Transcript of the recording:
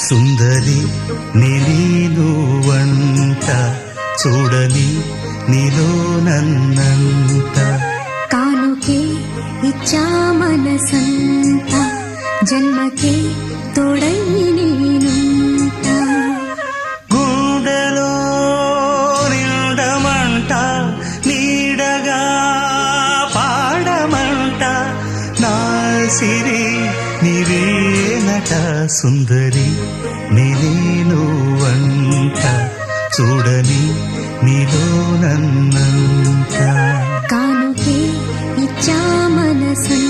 సుందరి నేను వంట చూడని నీలో నన్నంత కానుకే ఇచ్చా మనసంత జన్మకే తోడై నేనుంట గుండెలో నిండమంట నీడగా పాడమంట నా సిరి నీవేనట సుందరి నేను వంట చూడని నీలో నన్నంత కానుకే ఇచ్చా మనసంత